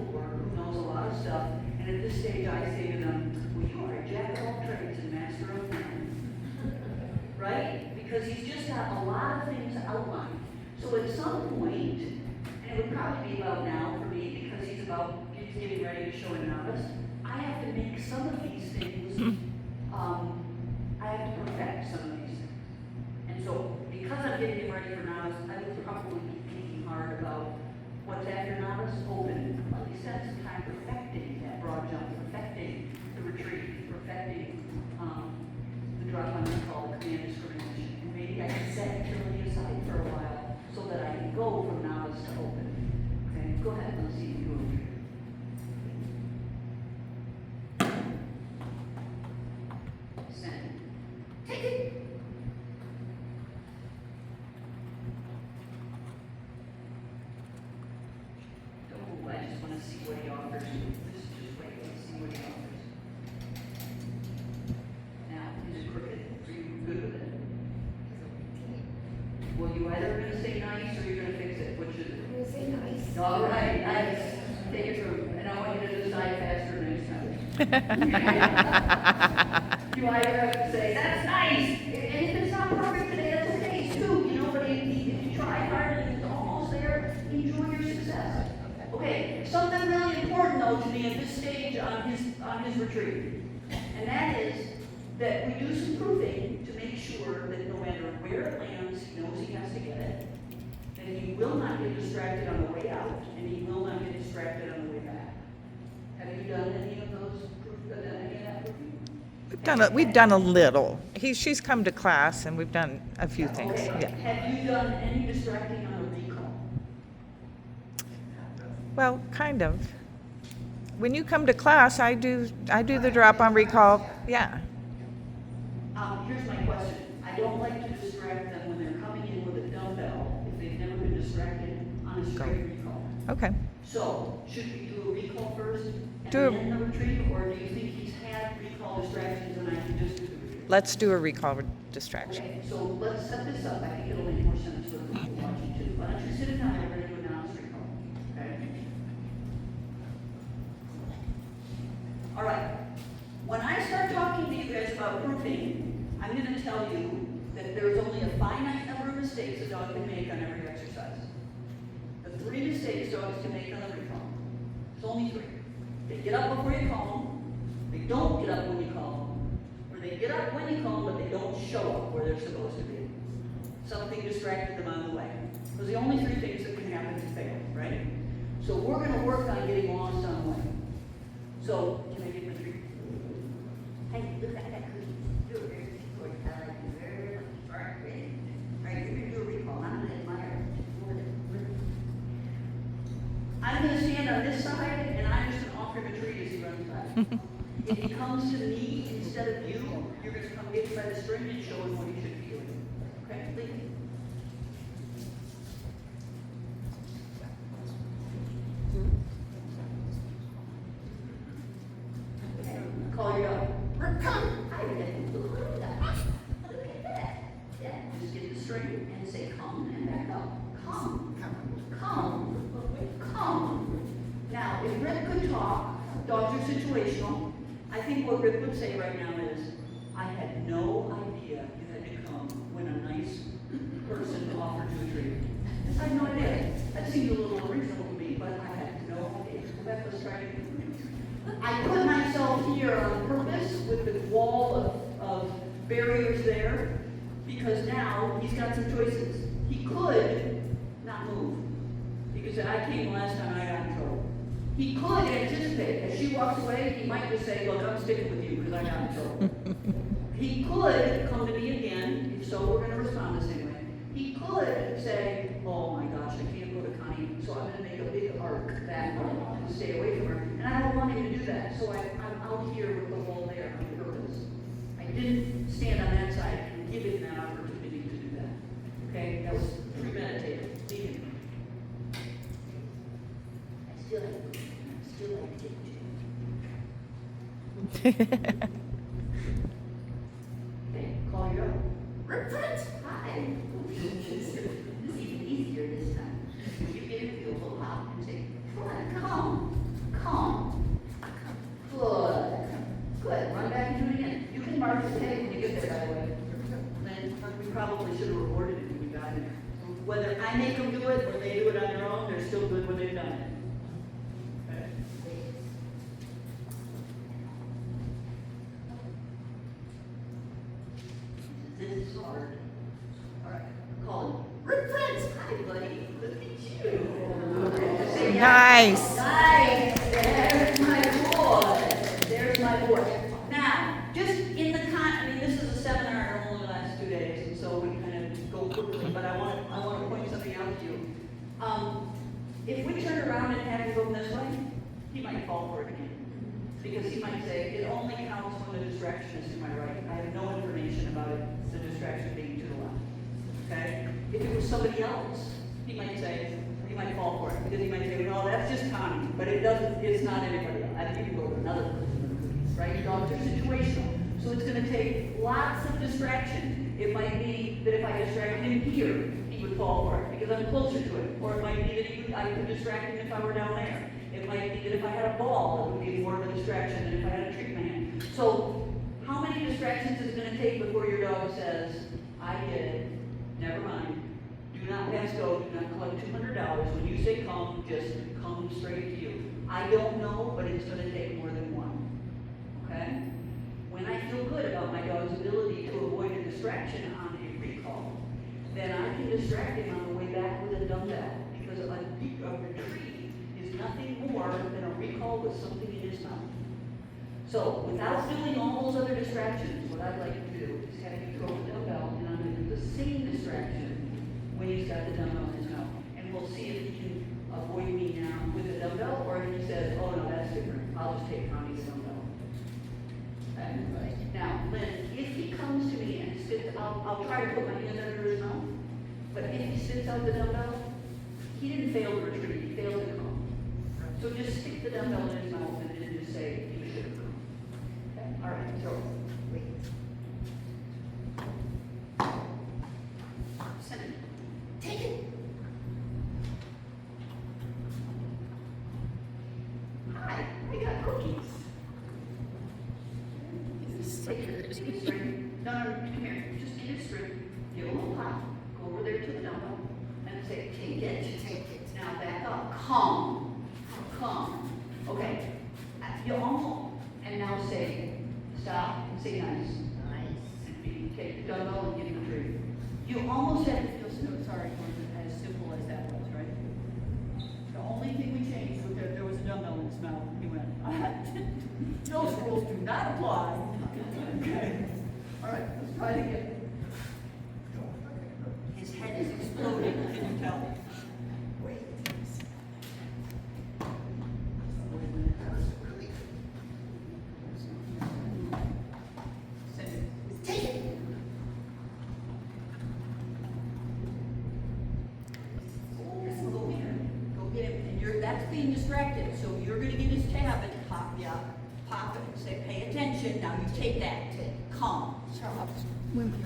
before, who knows a lot of stuff, and at this stage I say to them, well, you are a jack of all trades and master of none. Right? Because he's just got a lot of things outlined. So at some point, and it would probably be about now for me, because he's getting ready to show a novice, I have to make some of these things, I have to perfect some of these things. And so, because I'm getting him ready for novice, I would probably be thinking hard about what's after novice, open. Let me spend some time perfecting that broad jump, perfecting the retreat, perfecting the drop on recall, the command discrimination. And maybe I can set agility aside for a while so that I can go from novice to open. Okay, go ahead, let's see if you do it. Send. Take it. Oh, I just want to see what he offers you. Just wait and see what he offers. Now, is it crooked? Are you good with it? Well, you either going to say nice or you're going to fix it. Which is it? I'm going to say nice. All right, nice. Take it through. And I want you to decide faster next time. You either have to say, that's nice. And if it's not perfect today, that's okay too. You know, but if you try hard and it's almost there, enjoy your success. Okay, something really important though to me at this stage on his retreat. And that is that we do some proofing to make sure that no matter where it lands, he knows he has to get it. That he will not get distracted on the way out, and he will not get distracted on the way back. Have you done any of those any of that proofing? We've done a little. She's come to class and we've done a few things. Okay. Yeah. Have you done any distracting on the recall? Well, kind of. When you come to class, I do the drop on recall. Yeah. Here's my question. I don't like to distract them when they're coming in with a dumbbell if they've never been distracted on a straight recall. Okay. So, should we do a recall first and Do a- then the retreat, or do you think he's had recall distractions and I can just do the retreat? Let's do a recall distraction. Okay, so let's set this up. I think it'll make more sense for the people watching too. Why don't you sit down and we're going to do a novice recall, okay? All right. When I start talking to you guys about proofing, I'm going to tell you that there's only a finite number of mistakes a dog can make on every exercise. The 3 mistakes dogs can make on the recall. There's only 3. They get up before you call them, they don't get up when you call them, or they get up when you call them, but they don't show up where they're supposed to be. Something distracted them on the way. Those are the only 3 things that can happen to fail, right? So we're going to work on getting lost on the way. So, can I get the 3? Hey, look at that cookie. Do it very quick. I like you very much. All right, ready? All right, you're going to do a recall. I'm going to admire it. I'm going to stand on this side, and I'm just going to offer him a treat as he runs by. If he comes to me instead of you, you're going to come get him by the string and show him what he should be doing. Okay? Leave me. Okay, call your dog. Come. Look at that. Yeah, just get the string and say come and back up. Come. Now, if Rick could talk, dogs are situational. I think what Rick would say right now is, I had no idea you had to come when a nice person offered you a treat. I had no idea. That seemed a little unreasonable to me, but I had no idea. That was trying to I put myself here on purpose with the wall of barriers there, because now he's got some choices. He could not move, because I came last time I got in trouble. He could anticipate. As she walks away, he might just say, look, I'm sticking with you because I got in trouble. He could come to me again, if so, we're going to respond the same way. He could say, oh my gosh, I can't go to Connie, so I'm going to make a big arc back to stay away from her. And I don't want him to do that, so I'm out here with the wall there on purpose. I didn't stand on that side and give him that opportunity to do that. Okay, that was premeditated. Leave him. I still like to get you. Okay, call your own. Rupert, hi. This is even easier this time. You get a little hop and say, come on, come. make them do it, or they do it on their own, they're still good when they've done it. Okay? This is hard. All right, call Rick Prince. Hi, buddy. Look at you. Say yes. Nice. Nice. There's my boy. There's my boy. Now, just in the I mean, this is a seminar that only lasts 2 days, and so we kind of go quickly. But I want to point something out to you. If we turn around and have him go this way, he might fall for it again. Because he might say, it only counts when the distraction is to my right. I have no information about it, the distraction being to the left. Okay? If it was somebody else, he might fall for it. Because he might say, well, that's just Connie. But it's not anybody else. I think you can go to another person. Right? Dogs are situational. So it's going to take lots of distraction. It might be that if I distracted him here, he would fall for it because I'm closer to it. Or it might be that I could distract him if I were down there. It might be that if I had a ball, it would be more of a distraction than if I had a treat in my hand. So how many distractions is it going to take before your dog says, I get it, never mind, do not pass go, do not collect $200. When you say come, just come straight to you. I don't know, but it's going to take more than one. Okay? When I feel good about my dog's ability to avoid a distraction on a recall, then I can distract him on the way back with a dumbbell. Because a retrieve is nothing more than a recall with something in his mouth. So, without doing all those other distractions, what I'd like to do is have you throw the dumbbell, and I'm going to do the same distraction when he's got the dumbbell in his mouth. And we'll see if he can avoid me now with the dumbbell, or if he says, oh no, that's different. I'll just take Connie's dumbbell. Okay? Now, Lynn, if he comes to me and spits, I'll try to put my hand under his mouth, but if he spits out the dumbbell, he didn't fail to retrieve, he failed to come. So just stick the dumbbell in his mouth and then just say, you should have come. Okay? All right, so, wait. Send it. Take it. Hi, we got cookies. Take it, take a string. No, come here. Just get a string. Give a little pop. Go over there to the dumbbell and say, take it. Take it. Now back up. Come. Come. Okay. You almost, and now say, stop and say nice. Nice. And take the dumbbell and give him a treat. You almost had to feel sorry for him, as simple as that was, right? The only thing we changed was that there was a dumbbell in his mouth. He went, those rules do not apply. Okay. All right, let's try it again. His head is exploding, can you tell? Wait. Send it. Take it. Oh, go here. Go get him. And that's being distracted. So you're going to get his tab and pop it and say, pay attention. Now you take that. Come. Stop. Very good.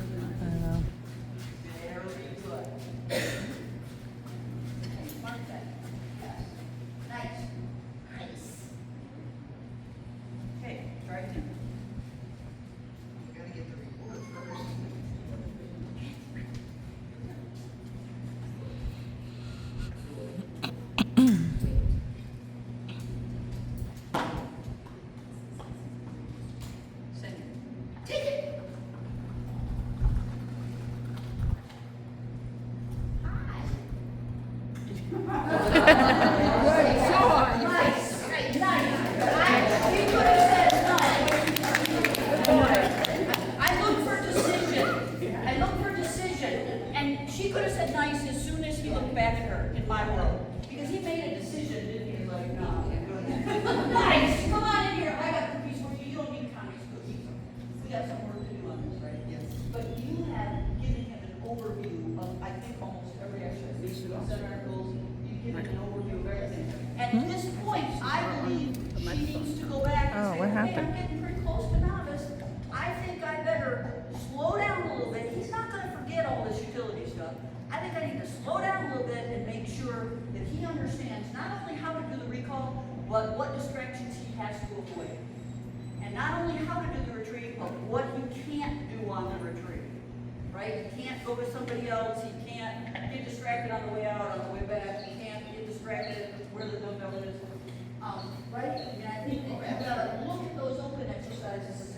Okay, mark that. Yes. Nice. Nice. Okay, try it again. You gotta get the report first. Send it. Take it. She could have said nice as soon as he looked back at her in my world. Because he made a decision, didn't he? He was like, no, nice, come on in here. I got cookies for you. You don't need Connie's cookies. We got some work to do on this, right? Yes. But you have given him an overview of, I think, almost every exercise. These seven articles, you've given an overview of everything. And at this point, I believe she needs to go back and say, what okay, happened? I'm getting pretty close to novice. I think I better slow down a little bit. He's not going to forget all this utility stuff. I think I need to slow down a little bit and make sure that he understands not only how to do the recall, but what distractions he has to avoid. And not only how to do the retrieve, but what you can't do on the retrieve. Right? right? You can't go with somebody else, you can't get distracted on the way out, on the way back, you can't get distracted where the dumbbell is. Right? I mean,